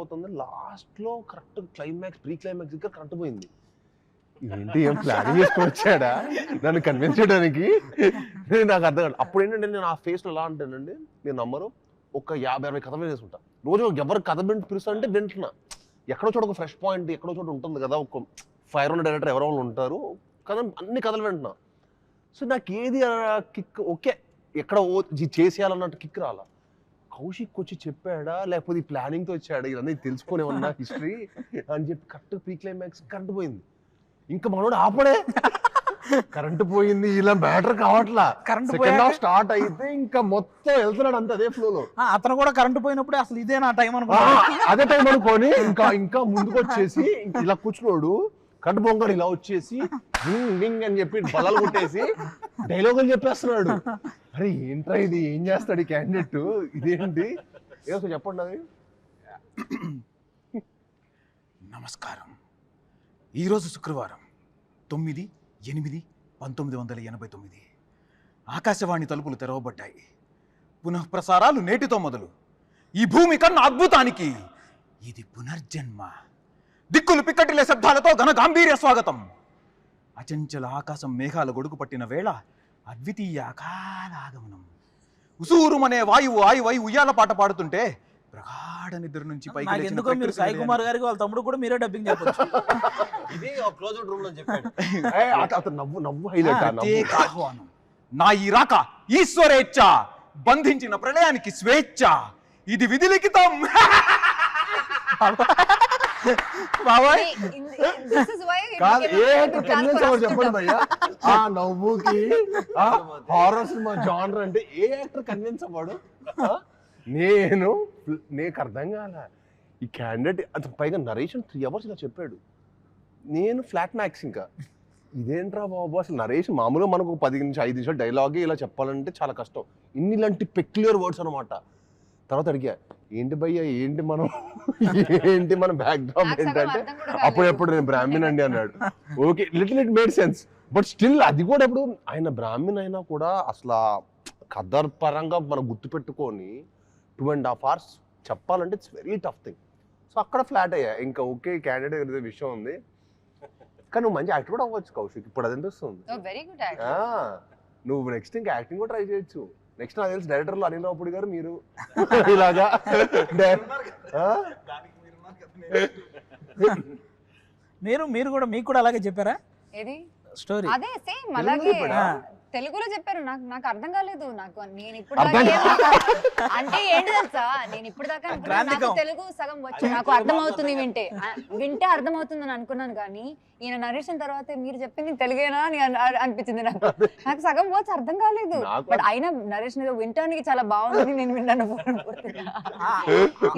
అయిపోతుంది, లాస్ట్లో correct climax pre climax దగ్గర కరెంట్ పోయింది. ఏంటి ఏం ప్లానింగ్ చేసుకొని వచ్చాడా నన్ను కన్విన్స్ చేయడానికి, నాకు అర్థం కాదు. అప్పుడు ఏంటంటే నేను ఆ ఫేస్లో ఎలా అంటానండి, నేను నమ్మరు ఒక 50-60 కథలు వేసుకుంటా రోజు. ఎవరు కథ పిలుస్తా అంటే వింటున్నా, ఎక్కడో చోట ఒక ఫ్రెష్ పాయింట్ ఎక్కడో చోట ఉంటుంది కదా, ఒక 500 డైరెక్టర్ ఎవరో ఉంటారు కథ, అన్ని కథలు వింటున్నా. సో నాకు ఏది కిక్ ఓకే ఎక్కడ చేసేయాలన్నట్టు కిక్ రాలా. కౌశిక్ వచ్చి చెప్పాడా లేకపోతే ఈ ప్లానింగ్తో వచ్చాడా ఇవన్నీ తెలుసుకునే ఉన్నా హిస్టరీ అని చెప్పి కరెక్ట్ ప్రీ క్లైమాక్స్ కరెంట్ పోయింది. ఇంకా మనోడు ఆపడే, కరెంట్ పోయింది ఇలా మ్యాటర్ కావట్లా. సెకండ్ హాఫ్ స్టార్ట్ అయితే ఇంకా మొత్తం వెళ్తున్నాడు అంతే అదే ఫ్లోలో. అతను కూడా కరెంట్ పోయినప్పుడు అసలు ఇదే నా టైం అనుకో, అదే టైం అనుకోని ఇంకా ముందుకు వచ్చేసి ఇలా కూర్చున్నాడు, కరెంట్ పోగాడు ఇలా వచ్చేసి వింగ్ అని చెప్పి బలాలు కొట్టేసి డైలాగులు చెప్పేస్తున్నాడు. అరే ఏంట్రా ఇది, ఏం చేస్తాడు ఈ క్యాండిడేట్, ఇదేంటి ఏదో చెప్పండి అది. నమస్కారం. ఈరోజు శుక్రవారం 9/8/1989 ఆకాశవాణి తలుపులు తెరవబడ్డాయి. పునఃప్రసారాలు నేటితో మొదలు. ఈ భూమి కన్నా అద్భుతానికి ఇది పునర్జన్మ. దిక్కులు పిక్కటిలే శబ్దాలతో ఘన గాంభీర్య స్వాగతం. అచంచల ఆకాశం మేఘాల గొడుగు పట్టిన వేళ అద్వితీయ అకాల ఆగమనం. ఉసూరుమనే వాయువు ఆయువై ఉయ్యాల పాట పాడుతుంటే ప్రగాఢ నిద్ర నుంచి పైకి ఎందుకో మీరు సాయి కుమార్ గారికి వాళ్ళ తమ్ముడు కూడా మీరే డబ్బింగ్ చెప్పొచ్చు. ఇది క్లోజ్అవుట్ రూమ్ లో చెప్పాడు. అతను నవ్వు హైలైట్. ఆహ్వానం. నా ఈ రాక ఈశ్వరేచ్ఛ, బంధించిన ప్రళయానికి స్వేచ్ఛ, ఇది విధి లిఖితం. బాబాయ్ చెప్పండి భయ్యా, ఆ నవ్వుకి హారర్ సినిమా జానర్ అంటే ఏ యాక్టర్ కన్విన్స్ అవ్వడు? నీకు అర్థం కాల ఈ క్యాండిడేట్. అతను పైగా నరేషన్ 3 hours ఇలా చెప్పాడు. నేను ఫ్లాట్ మ్యాక్స్ ఇంకా ఇదేంట్రా బాబు అసలు నరేషన్ మామూలుగా మనకు 10 నుంచి 5 నిమిషాలు డైలాగే ఇలా చెప్పాలంటే చాలా కష్టం. ఇలాంటి పెక్యులర్ వర్డ్స్ అనమాట. తర్వాత అడిగా ఏంటి భయ్యా ఏంటి మన బ్యాక్గ్రౌండ్ ఏంటంటే అప్పుడెప్పుడు నేను బ్రాహ్మణ్ అండి అన్నాడు. Okay little it made sense, but still అది కూడా ఇప్పుడు ఆయన బ్రాహ్మణ్ అయినా కూడా అసలు కథ పరంగా మనం గుర్తుపెట్టుకొని 2.5 hours చెప్పాలంటే it's very tough thing. So అక్కడ ఫ్లాట్ అయ్యా ఇంకా. ఓకే క్యాండిడేట్ ఏదో విషయం ఉంది కానీ నువ్వు మంచి యాక్టర్ కూడా అవ్వచ్చు కౌశిక్, ఇప్పుడు అది అనిపిస్తుంది. నువ్వు నెక్స్ట్ ఇంకా యాక్టింగ్ కూడా ట్రై చేయొచ్చు. నెక్స్ట్ నాకు తెలిసి డైరెక్టర్లు అనిల్ రావుపూడి గారు మీరు ఇలాగా మీరు కూడా మీకు కూడా అలాగే చెప్పారా స్టోరీ? అదే సేమ్ అలాగే తెలుగులో చెప్పారు. నాకు అర్థం కాలేదు. నేను ఇప్పుడు అంటే ఏంటి తెలుసా, నేను ఇప్పుడు దాకా నాకు తెలుగు సగం వచ్చు, నాకు అర్థం అవుతుంది, వింటే అర్థం అవుతుంది అని అనుకున్నాను. కానీ ఈయన నరేషన్ తర్వాత మీరు చెప్పింది తెలుగేనా అని అనిపించింది నాకు. సగం వచ్చు అర్థం కాలేదు. బట్ అయినా నరేషన్ ఏదో వింటానికి చాలా బాగుంది, నేను విన్నాను.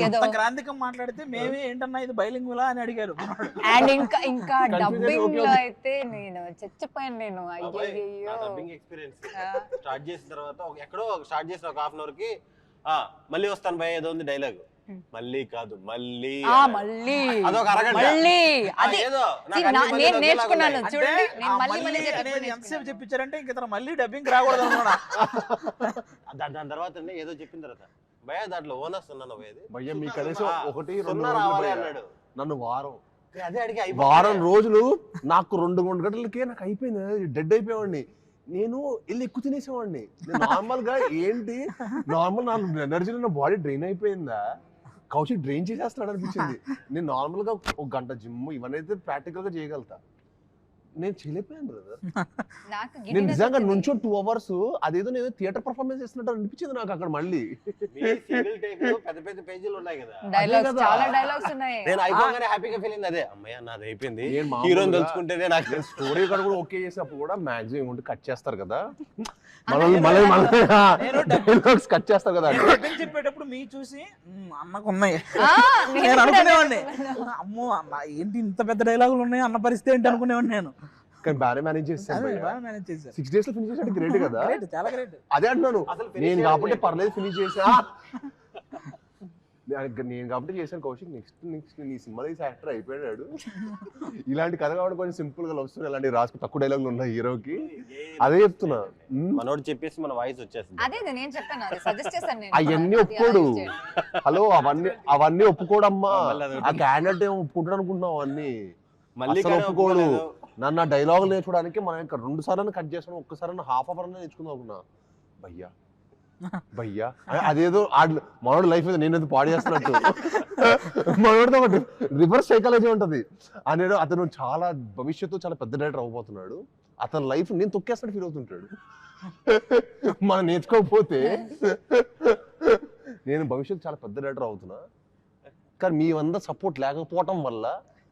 ఏదో గ్రాంధికం మాట్లాడితే మేమే ఏంటన్నా ఇది బైలింగులా అని అడిగారు. అండ్ ఇంకా డబ్బింగ్ లో అయితే నేను చచ్చిపోయాను. నేను అయ్యో స్టార్ట్ చేసిన తర్వాత ఎక్కడో స్టార్ట్ చేసిన ఒక 1/2 hour కి మళ్ళీ వస్తాను భయ ఏదో ఉంది డైలాగ్, మళ్ళీ కాదు మళ్ళీ అదొక అరగంట నేర్చుకున్నాను చూడండి. ఎంతసేపు చెప్పించారంటే ఇంక మళ్ళీ డబ్బింగ్ రాకూడదు అన్నమాట. దాని తర్వాత ఏదో చెప్పిన తర్వాత భయ దాంట్లో ఓనర్స్ ఉన్నాను భయ్య మీ కనీసం 1-2 అన్నాడు. నన్ను వారం రోజులు నాకు 2 గంటలకే నాకు అయిపోయింది, డెడ్ అయిపోయేవాడిని. నేను వెళ్ళి ఎక్కువ తినేసేవాడిని. నార్మల్ గా ఏంటి నార్మల్ నా ఎనర్జీ నా బాడీ డ్రైన్ అయిపోయిందా, కౌశిక్ డ్రైన్ చేసేస్తున్నాడు అనిపించింది. నేను నార్మల్ గా 1 గంట జిమ్ ఇవన్నీ అయితే ప్రాక్టికల్ గా చేయగలుగుతా, నేను చేయలేకపోయాను బ్రదర్. నేను నిజంగా నుంచో 2 hours అదేదో నేను థియేటర్ పర్ఫార్మెన్స్ చేస్తున్నట్టు అనిపించింది నాకు అక్కడ. మళ్ళీ పెద్ద పెద్ద పేజీలు ఉన్నాయి కదా, చాలా డైలాగ్స్ ఉన్నాయి. నేను అయిపోగానే హ్యాపీగా ఫీల్ అయింది. అదే అమ్మయ్య నాది అయిపోయింది, హీరోని తెలుసుకుంటేనే నాకు స్టోరీ కూడా ఓకే చేసినప్పుడు కూడా మాక్సిమం ఉంటే కట్ చేస్తారు కదా, కట్ చేస్తారు కదా. చెప్పేటప్పుడు మీ చూసి అన్నకు ఉన్నాయి నేను అనుకునేవాడిని, అమ్మో ఏంటి ఇంత పెద్ద డైలాగులు ఉన్నాయి అన్న పరిస్థితి ఏంటి అనుకునేవాడిని నేను. కానీ బాగా మేనేజ్ చేస్తాను. 6 days లో ఫినిష్ చేసాడు, గ్రేట్ కదా, చాలా గ్రేట్. అదే అంటున్నాను నేను కాబట్టి పర్లేదు ఫినిష్ చేసా. నేను కాబట్టి చేశాను కౌశిక్. నెక్స్ట్ నీ సినిమా తీసి యాక్టర్ అయిపోయాడు. ఇలాంటి కథ కాబట్టి కొంచెం సింపుల్ గా లవ్ స్టోరీ అలాంటి రాసుకు తక్కువ డైలాగులు ఉన్నాయి హీరోకి. అదే చెప్తున్నా. మనోడు చెప్పేసి మన వాయిస్ వచ్చేసింది. అదే నేను చెప్పాను, అది సజెస్ట్ చేశాను నేను. అవన్నీ ఒప్పుకోడు. హలో, అవన్నీ ఒప్పుకోడమ్మా. ఆ క్యాండిడేట్ ఏం ఒప్పుకుంటాడు అనుకుంటున్నావు? అవన్నీ మళ్ళీ ఒప్పుకోడు. నన్ను ఆ డైలాగులు నేర్చుకోవడానికి మనం ఇంకా 2 సార్లు కట్ చేసాను, ఒక్కసారి హాఫ్ అవర్ నేర్చుకుందాం అనుకున్నా. భయ్యా అదేదో మనోడు లైఫ్ మీద నేను పాడు చేస్తున్నట్టు. మనోడితో ఒకటి రివర్స్ సైకాలజీ ఉంటది. అతను చాలా భవిష్యత్తు చాలా పెద్ద డైరెక్టర్ అవ్వబోతున్నాడు. అతని లైఫ్ నేను తొక్కేస్తాడు ఫీల్ అవుతుంటాడు. మనం నేర్చుకోకపోతే నేను భవిష్యత్తు చాలా పెద్ద డైరెక్టర్ అవుతున్నా, కానీ మీ అందరూ సపోర్ట్ లేకపోవటం వల్ల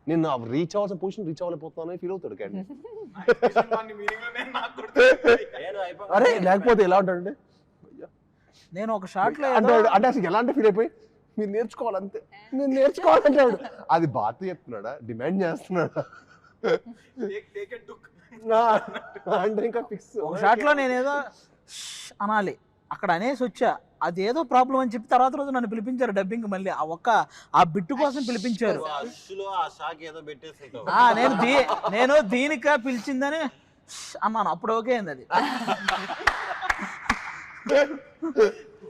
నేను రీచ్ అవ్వాల్సిన పొజిషన్ రీచ్ అవ్వలేకపోతున్నాను ఫీల్ అవుతాడు. కానీ అరే లేకపోతే ఎలా ఉంటాడంటే నేను ఒక షాట్ లో అంటే అసలు ఎలాంటి ఫీల్ అయిపోయి మీరు నేర్చుకోవాలంతే, నేను నేర్చుకోవాలంటాడు. అది బాధ చెప్తున్నాడా, డిమాండ్ చేస్తున్నాడా అంటే ఇంకా ఫిక్స్. ఒక షాట్ లో నేనేదో అనాలి, అక్కడ అనేసి వచ్చా, అదేదో ప్రాబ్లం అని చెప్పి తర్వాత రోజు నన్ను పిలిపించారు డబ్బింగ్. మళ్ళీ ఆ బిట్టు కోసం పిలిపించారు. నేను దీనికా పిలిచిందని అన్నాను, అప్పుడు ఓకే అయింది. అది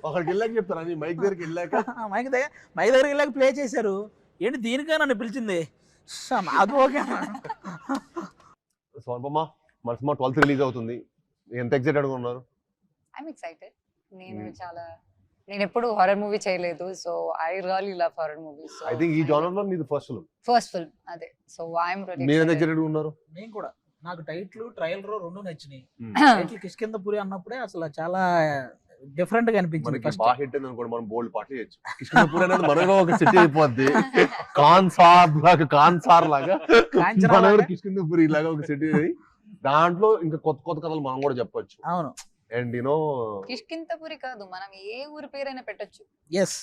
ఒకరికి వెళ్ళాక చెప్తాను, నీ మైక్ దగ్గరికి వెళ్ళాక మైక్ దగ్గరికి వెళ్ళాక ప్లే చేశారు. ఏంటి దీనికా నన్ను పిలిచింది, అది ఓకే. సోనపమ్మ, మన సినిమా 12th రిలీజ్ అవుతుంది. ఎంత ఎక్సైటెడ్ గా ఉన్నారు? I'm excited. నేను ఎప్పుడు హారర్ మూవీ చేయలేదు, so I really love horror movies. I think ఈ జానర్ లో మీది ఫస్ట్ ఫిల్మ్. అదే. So I'm ready. మీరు ఎంత ఎక్సైటెడ్ గా ఉన్నారు? నేను కూడా. నాకు టైటిల్ ట్రయల్ రెండు నచ్చినాయి. టైటిల్ కిష్కింధపురి అన్నప్పుడే అసలు చాలా డిఫరెంట్ గా అనిపించింది. బాగా హిట్ అయింది అనుకోండి, మనం బోల్డ్ పాటలు చేయొచ్చు. కిష్కింధపురి అనేది మనలో ఒక సిటీ అయిపోద్ది. కాన్సార్ లాగా మనలో కిష్కింధపురి లాగా ఒక సిటీ. దాంట్లో ఇంకా కొత్త కొత్త కథలు మనం కూడా చెప్పొచ్చు. అవును. అండ్ కిష్కింధపురి కాదు, మనం ఏ ఊరి పేరైనా పెట్టొచ్చు. ఎస్,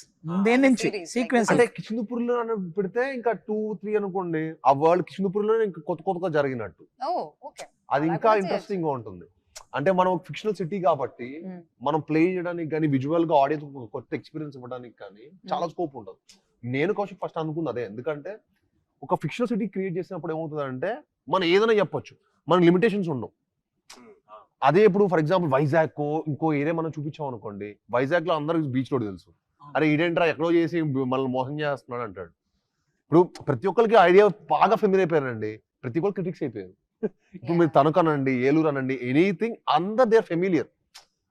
దేని నుంచి సీక్వెన్స్ అంటే కిష్కింధపురిలో పెడితే ఇంకా 2, 3 అనుకోండి, ఆ వరల్డ్ కిష్కింధపురిలో ఇంకా కొత్త కొత్తగా జరిగినట్టు. అది ఇంకా ఇంట్రెస్టింగ్ గా ఉంటుంది. అంటే మనం ఫిక్షనల్ సిటీ కాబట్టి మనం ప్లే చేయడానికి కానీ విజువల్ గా ఆడియన్స్ కొత్త ఎక్స్పీరియన్స్ ఇవ్వడానికి కానీ చాలా స్కోప్ ఉంటుంది. నేను కౌశిక్ ఫస్ట్ అనుకుంది అదే. ఎందుకంటే ఒక ఫిక్షనల్ సిటీ క్రియేట్ చేసినప్పుడు ఏమవుతుంది అంటే మనం ఏదైనా చెప్పొచ్చు, మన లిమిటేషన్స్ ఉండవు. అదే ఇప్పుడు ఫర్ ఎగ్జాంపుల్ వైజాగ్ ఇంకో ఏరియా మనం చూపించాం అనుకోండి, వైజాగ్ లో అందరూ బీచ్ రోడ్ తెలుసు, అరే ఈడేంట్రా ఎక్కడో చేసి మనల్ని మోసం చేస్తున్నాడు అంటాడు. ఇప్పుడు ప్రతి ఒక్కరికి ఐడియా బాగా ఫెమిలియర్ అయిపోయారండి, ప్రతి ఒక్కరు క్రిటిక్స్ అయిపోయారు. ఇప్పుడు మీరు తణుకు అనండి, ఏలూరు అనండి, ఎనీథింగ్ అందరు దే ఆర్ ఫెమిలియర్.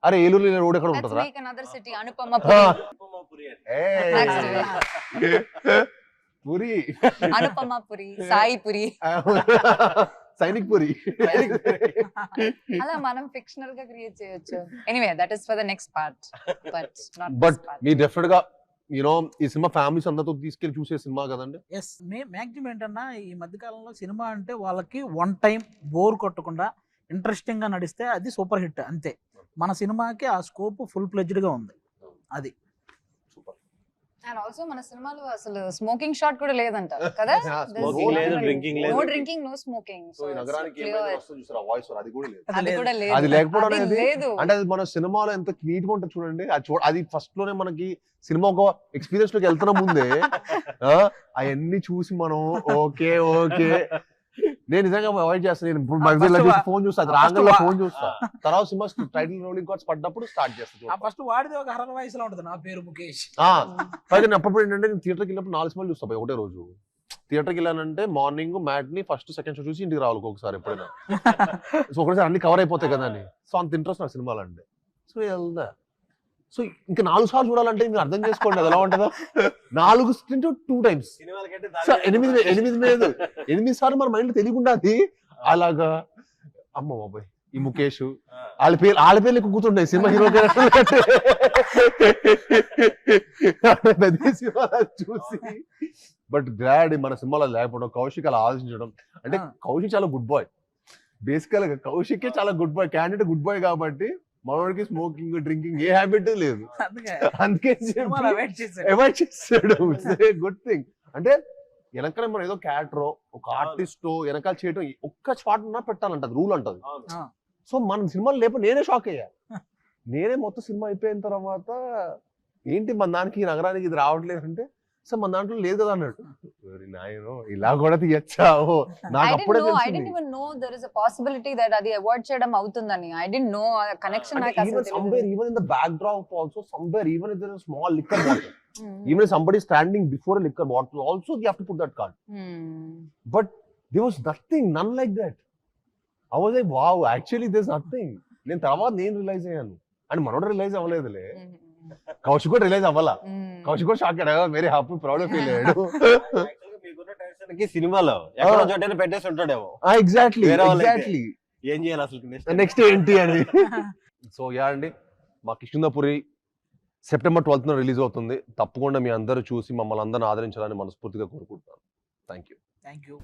అరే ఏలూరు రోడ్ ఎక్కడ ఉంటుందా? పురి, అనుపమపురి, సాయిపురి, సైనిక్ పురి. అలా మనం ఫిక్షనల్ గా క్రియేట్ చేయొచ్చు. Anyway that is for the next part. But me definite గా ఈ సినిమా ఫ్యామిలీస్ అందరితో తీసుకెళ్లి చూసే సినిమా కదండి. ఎస్, మ్యాక్సిమం ఏంటన్నా ఈ మధ్యకాలంలో సినిమా అంటే వాళ్ళకి వన్ టైం బోర్ కొట్టకుండా ఇంట్రెస్టింగ్ గా నడిస్తే అది సూపర్ హిట్ అంతే. మన సినిమాకి ఆ స్కోప్ ఫుల్ ఫ్లెడ్జ్డ్ గా ఉంది. అది అండ్ ఆల్సో మన సినిమాలో అసలు స్మోకింగ్ షాట్ కూడా లేదంట కదా. Smoking లేదు, drinking లేదు. No drinking, no smoking. So ఈ నగరానికి ఏమైనా వస్తుంది చూసారా వాయిస్, అది కూడా లేదు. అది కూడా లేదు. అది లేకపోవడం అది అనేది లేదు. అంటే అది మన సినిమాలో ఎంత నీట్ గా ఉంటుంది చూడండి. అది ఫస్ట్ లోనే మనకి సినిమా ఒక ఎక్స్పీరియన్స్ లోకి వెళ్తున్న ముందే అవన్నీ చూసి మనం ఓకే నేను నిజంగా అవాయిడ్ చేస్తాను. నేను ఫోన్ చూస్తా, రాంగల్లో ఫోన్ చూస్తా, తర్వాత సినిమా టైటిల్ రోలింగ్ కార్డ్స్ పడ్డప్పుడు స్టార్ట్ చేస్తాను. ఫస్ట్ వాడిది ఒక హర్రర్ వాయిస్ లో ఉంటుంది, నా పేరు ముఖేష్. పైగా అప్పుడు ఏంటంటే నేను థియేటర్కి వెళ్ళినప్పుడు 4 సినిమాలు చూస్తా ఒకటే రోజు. థియేటర్కి వెళ్ళానంటే morning matinee first second show చూసి ఇంటికి రావాలి ఒకసారి ఎప్పుడైనా. సో ఒకసారి అన్ని కవర్ అయిపోతాయి కదా అని. సో అంత ఇంట్రెస్ట్ నాకు సినిమాలు అంటే. సో వెళ్దా, సో ఇంకా 4 సార్లు చూడాలంటే మీరు అర్థం చేసుకోండి అది ఎలా ఉంటుందో. 4 2 times, 8 సార్లు మన మైండ్ తెలియకుండా అది అలాగా. అమ్మ బాబాయ్, ఈ ముఖేష్ వాళ్ళ పేర్లు కూర్చుండే సినిమా హీరో చూసి. బట్ గ్లాడ్ మన సినిమాలో లేకపోవడం, కౌశిక్ అలా ఆలోచించడం. అంటే కౌశిక్ చాలా గుడ్ బాయ్. బేసికల్ గా కౌశిక్ చాలా good boy, candidate good boy కాబట్టి మనోడికి స్మోకింగ్ డ్రింకింగ్ ఏ హ్యాబిట్ లేదు. అందుకే అవాయిడ్ చేస్తాడు. Good thing. అంటే వెనకాల మనం ఏదో క్యారెక్టర్ ఒక ఆర్టిస్ట్ వెనకాల చేయడం ఒక్క షాట్ ఉన్నా పెట్టాలంటది, రూల్ అంటది. సో మన సినిమాలు లేపు నేనే షాక్ అయ్యా. నేనే మొత్తం సినిమా అయిపోయిన తర్వాత ఏంటి మన దానికి ఈ నగరానికి ఇది రావట్లేదు అంటే సార్ మన దాంట్లో లేదు కదా అన్నాడు. నాయనో ఇలా కూడా తీయచ్చా, నాకు అప్పుడే I didn't even know there is a possibility that అది అవాయిడ్ చేయడం అవుతుందని. I didn't know కనెక్షన్ నాకు అసలు తెలియదు. even in the backdrop also somewhere, even if there is a small liquor bottle, even if somebody is standing before a liquor bottle also you have to put that card. But there was none like that. I was like, wow, actually there's nothing. నేను తర్వాత నేను realise అయ్యాను and మనోడు realise అవ్వలేదులే, Kaushik కూడా realise అవ్వాలా. కౌశిక్ కూడా shock అయ్యాడు, very happy proud feel అయ్యాడు. మీకున్న టెన్షన్ కి సినిమాలో ఎక్కడో చోట పెట్టేసి ఉంటాడేమో. ఎగ్జాక్ట్లీ వేరే వాళ్ళైతే. ఎగ్జాక్ట్లీ ఏం చేయాలి అసలు నెక్స్ట్ ఏంటి అని. సో యా అండి, మా కిష్కింధాపురి September 12th రిలీజ్ అవుతుంది. తప్పకుండా మీ అందరూ చూసి మమ్మల్ని అందరిని ఆదరించాలని మనస్ఫూర్తిగా కోరుకుంటున్నాను. Thank you. Thank you.